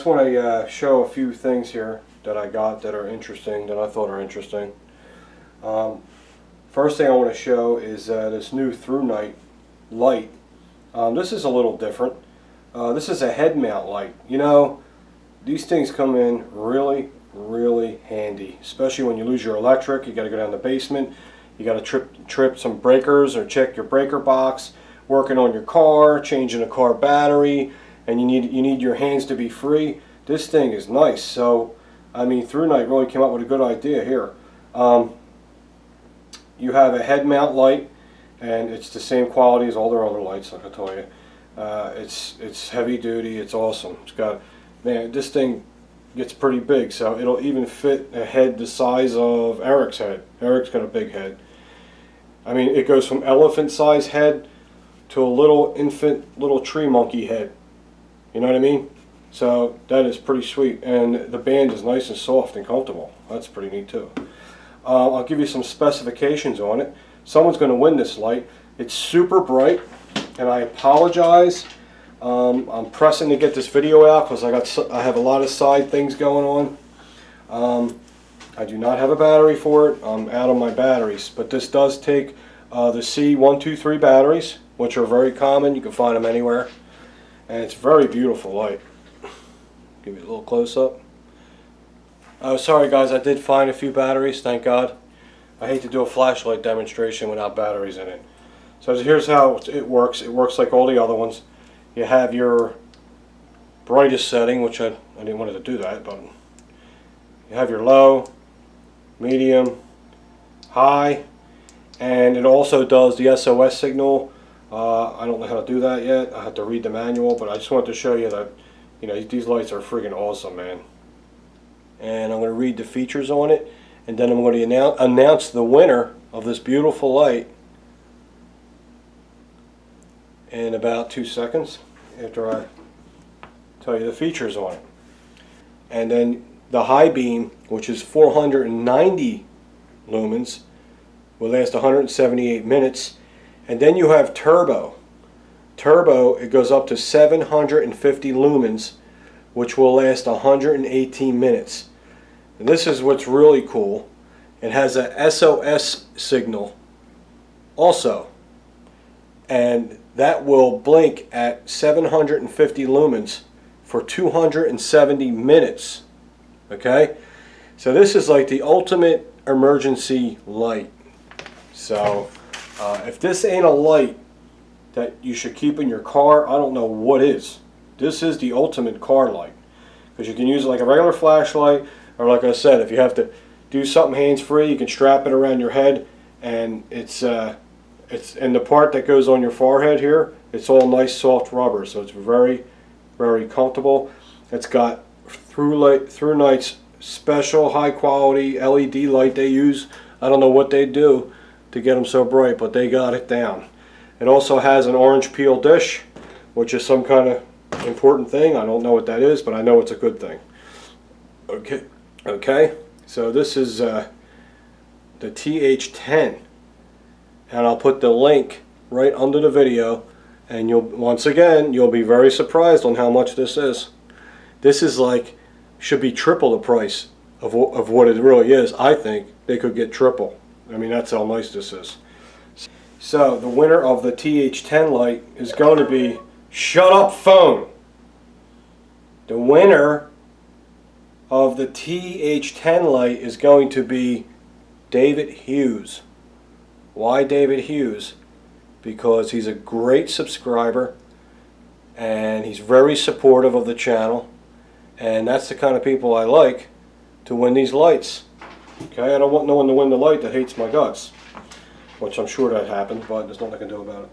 just want to show a few things here that I got that are interesting, that I thought are interesting. First thing I want to show is this new through night light. This is a little different. This is a head mount light. You know, these things come in really handy, especially when you lose your electric. You got to go down the basement, you got to trip some breakers or check your breaker box, working on your car, changing a car battery, and you need your hands to be free. This thing is nice. So I mean, Through Night really came up with a good idea here. You have a head mount light, and it's the same quality as all their other lights, like I told you. It's heavy duty. It's awesome. It's got, man, this thing gets pretty big, so it'll even fit a head the size of Eric's head. Eric's got a big head. I mean, it goes from elephant size head to a little infant, little tree monkey head. You know what I mean? So that is pretty sweet, and the band is nice and soft and comfortable. That's pretty neat too. I'll give you some specifications on it. Someone's going to win this light. It's super bright, and I apologize. I'm pressing to get this video out because I have a lot of side things going on. I do not have a battery for it. I'm out on my batteries, but this does take the C123 batteries, which are very common. You can find them anywhere, and it's a very beautiful light. Give you a little close-up. Oh, sorry guys, I did find a few batteries, thank God. I hate to do a flashlight demonstration without batteries in it. So here's how it works. It works like all the other ones. You have your brightest setting, which I didn't want it to do that, but you have your low, medium, high, and it also does the SOS signal. I don't know how to do that yet. I have to read the manual, but I just wanted to show you that, you know, these lights are freaking awesome, man. And I'm going to read the features on it, and then I'm going to announce the winner of this beautiful light in about 2 seconds after I tell you the features on it. And then the high beam, which is 490 lumens, will last 178 minutes. And then you have turbo. Turbo, it goes up to 750 lumens, which will last 118 minutes. And this is what's really cool. It has a SOS signal also, and that will blink at 750 lumens for 270 minutes. Okay, so this is like the ultimate emergency light. So if this ain't a light that you should keep in your car, I don't know what is. This is the ultimate car light, because you can use it like a regular flashlight, or like I said, if you have to do something hands-free, you can strap it around your head, and it's in the part that goes on your forehead here, it's all nice soft rubber, so it's very comfortable. It's got Through Night's special high quality LED light they use. I don't know what they do to get them so bright, but they got it down. It also has an orange peel dish, which is some kind of important thing. I don't know what that is, but I know it's a good thing. Okay, so this is the TH10, and I'll put the link right under the video, and once again you'll be very surprised on how much this is. This is like, should be triple the price of what it really is. I think they could get triple. I mean, that's how nice this is. So the winner of the TH10 light is going to be, shut up phone. The winner of the TH10 light is going to be David Hughes. Why David Hughes? Because he's a great subscriber, and he's very supportive of the channel, and that's the kind of people I like to win these lights. Okay, I don't want no one to win the light that hates my guts, which I'm sure that happened, but there's nothing I can do about it.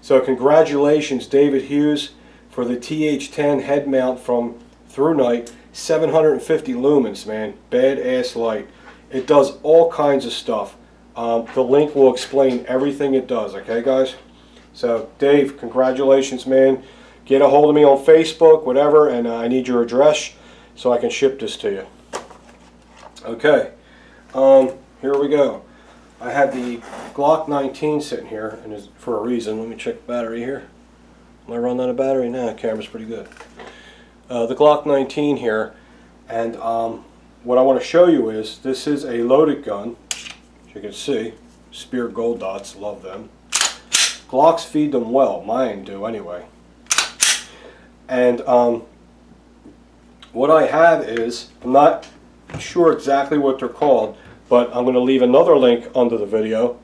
So congratulations, David Hughes, for the TH10 head mount from Through Night. 750 lumens, man. Badass light. It does all kinds of stuff. The link will explain everything it does, okay guys? So Dave, congratulations, man. Get a hold of me on Facebook, whatever, and I need your address so I can ship this to you. Okay, here we go. I have the Glock 19 sitting here, and it's for a reason. Let me check the battery here. Am I running out of battery? Nah, the camera's pretty good. the Glock 19 here, and what I want to show you is this is a loaded gun. As you can see, spear gold dots, love them. Glocks feed them well, mine do anyway. And what I have is, I'm not sure exactly what they're called, but I'm going to leave another link under the video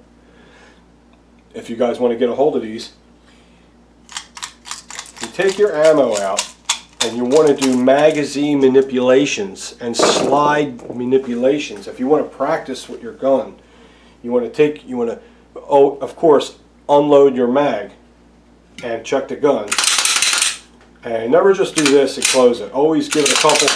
if you guys want to get a hold of these. You take your ammo out and you want to do magazine manipulations and slide manipulations. If you want to practice with your gun, you want to of course, unload your mag and check the gun. And never just do this and close it. Always give it a couple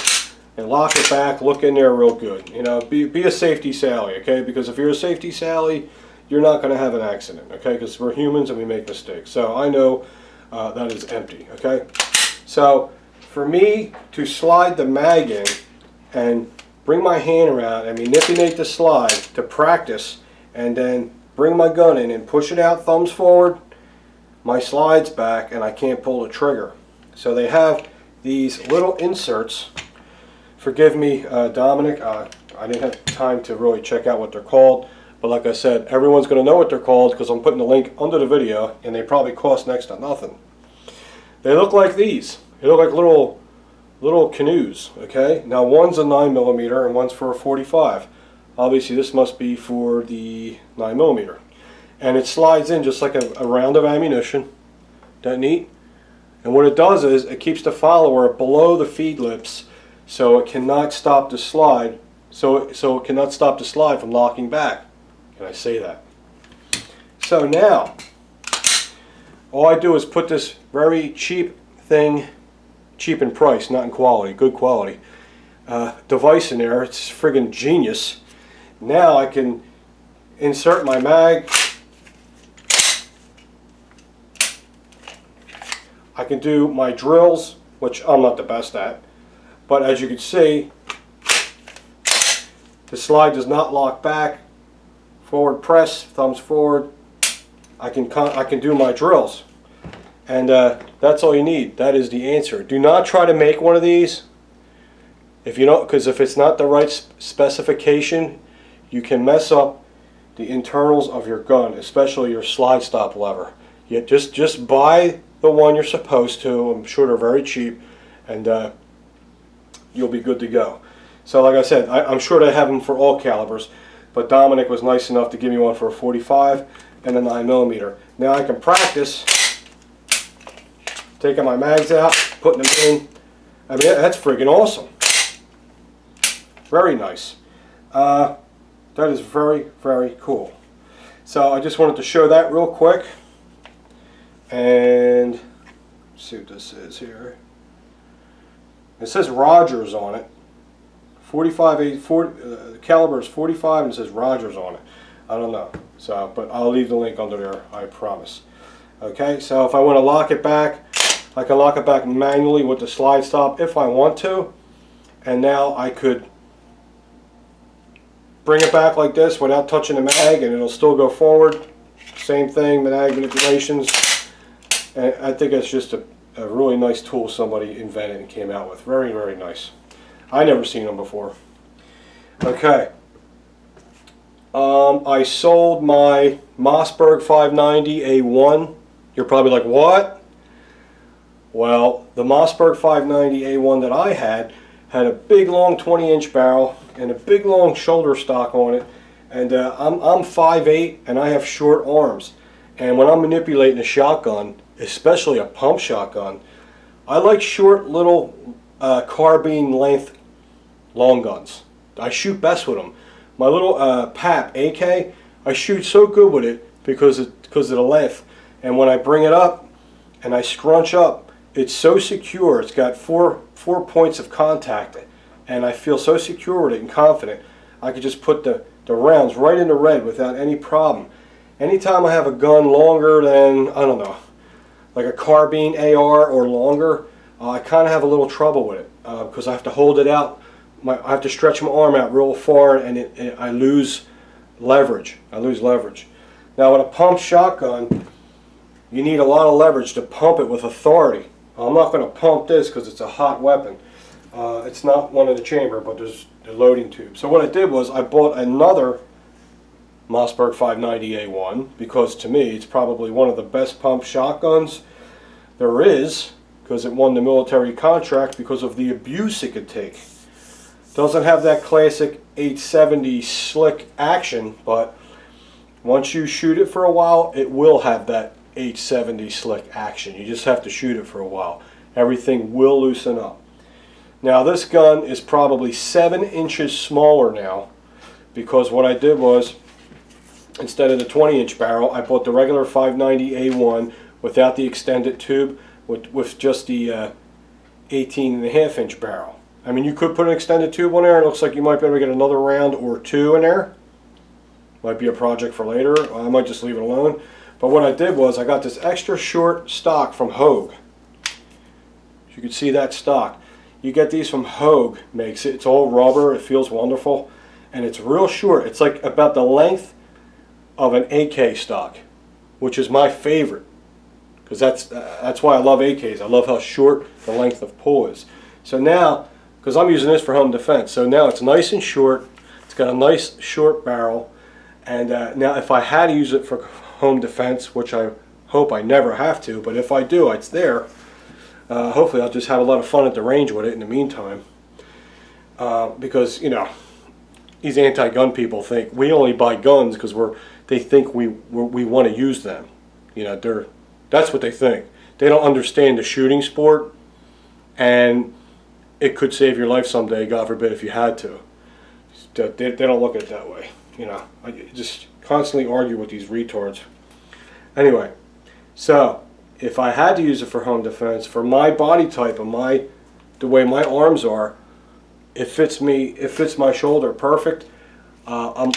and lock it back, look in there real good. You know, be a safety Sally, okay? Because if you're a safety Sally, you're not going to have an accident, okay? Because we're humans and we make mistakes. So I know that is empty, okay? So for me to slide the mag in and bring my hand around and manipulate the slide to practice, and then bring my gun in and push it out, thumbs forward, my slide's back and I can't pull the trigger. So they have these little inserts. Forgive me, Dominic, I didn't have time to really check out what they're called, but like I said, everyone's going to know what they're called because I'm putting the link under the video, and they probably cost next to nothing. They look like these. They look like little canoes, okay? Now one's a 9mm and one's for a 45. Obviously this must be for the 9mm. And it slides in just like a round of ammunition. Isn't that neat? And what it does is it keeps the follower below the feed lips so it cannot stop the slide, so it cannot stop the slide from locking back. Can I say that? So now, all I do is put this very cheap thing, cheap in price, not in quality, good quality, device in there. It's friggin' genius. Now I can insert my mag. I can do my drills, which I'm not the best at, but as you can see, the slide does not lock back. Forward press, thumbs forward. I can do my drills, and that's all you need. That is the answer. Do not try to make one of these if you don't, because if it's not the right specification, you can mess up the internals of your gun, especially your slide stop lever. You just buy the one you're supposed to. I'm sure they're very cheap, and you'll be good to go. So like I said, I'm sure they have them for all calibers, but Dominic was nice enough to give me one for a 45 and a 9mm. Now I can practice taking my mags out, putting them in. I mean, that's friggin' awesome. Very nice. That is very, very cool. So I just wanted to show that real quick. And let's see what this is here. It says Rogers on it. 45, the caliber is 45 and it says Rogers on it. I don't know. So, but I'll leave the link under there, I promise. Okay, so if I want to lock it back, I can lock it back manually with the slide stop if I want to. And now I could bring it back like this without touching the mag, and it'll still go forward. Same thing, mag manipulations. And I think it's just a really nice tool somebody invented and came out with. Very, very nice. I never seen them before. Okay. I sold my Mossberg 590 A1. You're probably like, what? Well, the Mossberg 590 A1 that I had a big long 20-inch barrel and a big long shoulder stock on it. And I'm 5'8" and I have short arms. And when I'm manipulating a shotgun, especially a pump shotgun, I like short little carbine length long guns. I shoot best with them. My little PAP AK, I shoot so good with it because of the length. And when I bring it up and I scrunch up, it's so secure. It's got four points of contact, and I feel so secure with it and confident. I could just put the rounds right in the red without any problem. Anytime I have a gun longer than, I don't know, like a carbine AR or longer, I kind of have a little trouble with it because I have to hold it out. I have to stretch my arm out real far, and I lose leverage. Now with a pump shotgun, you need a lot of leverage to pump it with authority. I'm not going to pump this because it's a hot weapon. It's not one in the chamber, but there's the loading tube. So what I did was I bought another Mossberg 590A1 because to me it's probably one of the best pump shotguns there is, because it won the military contract because of the abuse it could take. Doesn't have that classic 870 slick action, but once you shoot it for a while, it will have that 870 slick action. You just have to shoot it for a while. Everything will loosen up. Now this gun is probably 7 inches smaller now, because what I did was, instead of the 20-inch barrel, I bought the regular 590A1 without the extended tube, with just the 18.5-inch barrel. I mean, you could put an extended tube on there. It looks like you might be able to get another round or two in there. Might be a project for later. I might just leave it alone. But what I did was I got this extra short stock from Hogue. You can see that stock. You get these from Hogue, makes it. It's all rubber. It feels wonderful. And it's real short. It's like about the length of an AK stock, which is my favorite. Because that's why I love AKs. I love how short the length of pull is. So now, because I'm using this for home defense, so now it's nice and short. It's got a nice short barrel. And now if I had to use it for home defense, which I hope I never have to, but if I do, it's there. Hopefully I'll just have a lot of fun at the range with it in the meantime. Because, you know, these anti-gun people think we only buy guns because they think we want to use them. You know, that's what they think. They don't understand the shooting sport, and it could save your life someday, God forbid, if you had to. They don't look at it that way. You know, I just constantly argue with these retards. Anyway, so if I had to use it for home defense, for my body type and the way my arms are, it fits me. It fits my shoulder perfect. I'm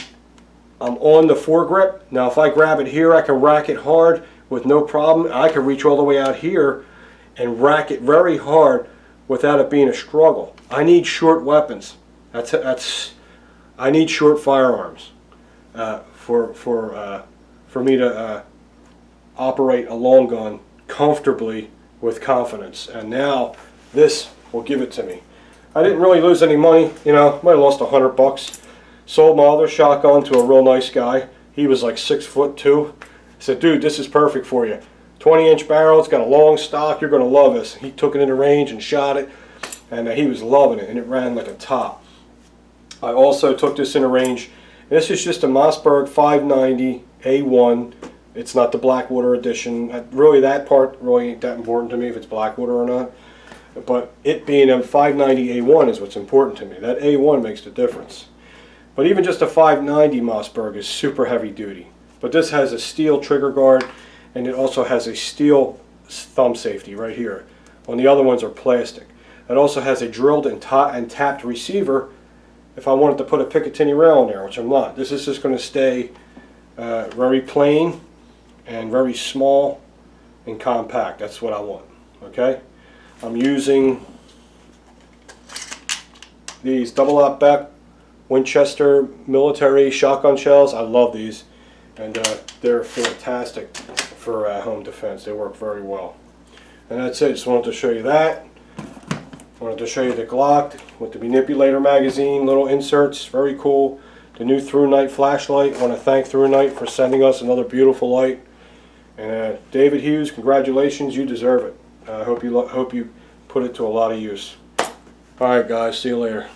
on the foregrip. Now, if I grab it here, I can rack it hard with no problem. I can reach all the way out here and rack it very hard without it being a struggle. I need short weapons. I need short firearms for me to operate a long gun comfortably with confidence. And now this will give it to me. I didn't really lose any money. You know, might have lost $100. Sold my other shotgun to a real nice guy. He was like 6'2". I said, dude, this is perfect for you. 20-inch barrel, it's got a long stock, you're going to love this. He took it in the range and shot it, and he was loving it, and it ran like a top. I also took this in the range. This is just a Mossberg 590A1. It's not the Blackwater edition. Really, that part really ain't that important to me if it's Blackwater or not. But it being a 590A1 is what's important to me. That A1 makes the difference. But even just a 590 Mossberg is super heavy duty. But this has a steel trigger guard, and it also has a steel thumb safety right here. When the other ones are plastic. It also has a drilled and tapped receiver if I wanted to put a Picatinny rail in there, which I'm not. This is just going to stay very plain and very small and compact. That's what I want. Okay? I'm using these double-aught Beck Winchester military shotgun shells. I love these, and they're fantastic for home defense. They work very well. And that's it. Just wanted to show you that. Wanted to show you the Glock with the manipulator magazine, little inserts, very cool. The new ThruNite flashlight. I want to thank ThruNite for sending us another beautiful light. And David Hughes, congratulations, you deserve it. I hope you put it to a lot of use. All right, guys, see you later.